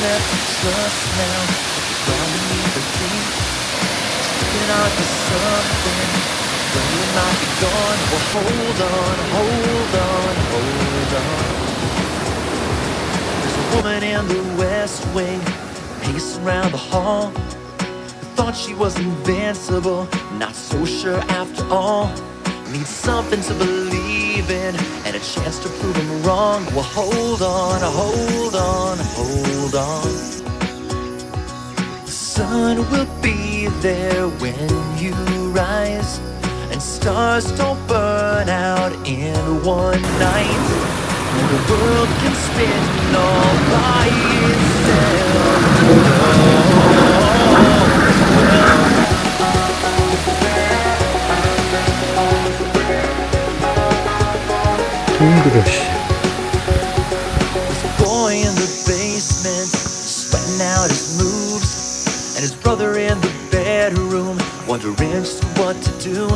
left to trust now. From the deep, taking on to something. When you might be gone, well hold on, hold on, hold on. There's a woman in the West Wing, pacing around the hall. Thought she was invincible, not so sure after all. Need something to believe in, and a chance to prove him wrong. Well hold on, hold on, hold on. The sun will be there when you rise, and stars don't burn out in one night. And the world can spin all by itself. 힘들어 씨. There's a boy in the basement, sweating out his moves, and his brother in the bedroom, wondering just what to do.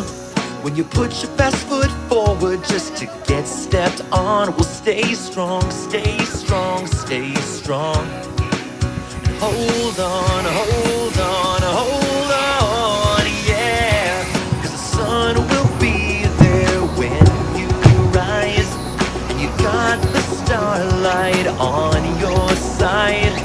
When you put your best foot forward just to get stepped on, well stay strong, stay strong, stay strong. Hold on, hold on, hold on, yeah. 'Cause the sun will be there when you rise, and you got the starlight on your side,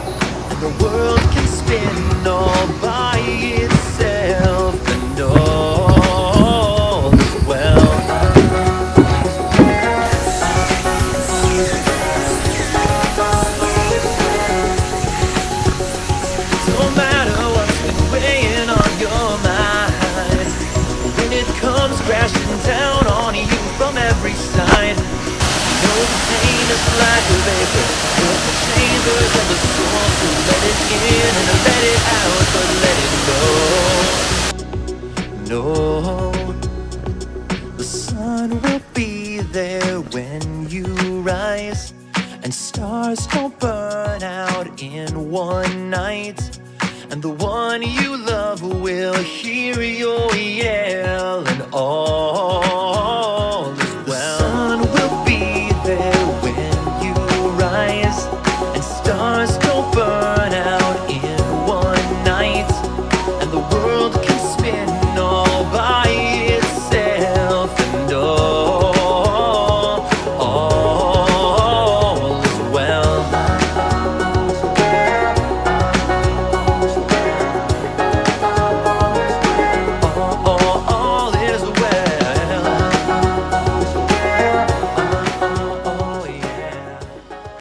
and the world can spin all by itself, and all is well. No matter what's been weighing on your mind, when it comes crashing down on you from every side, no pain is like a vapor, but the chambers of the soul. So let it in and let it out, but let it go. No, the sun will be there when you rise, and stars don't burn out in one night, and the one you love will hear your yell, and all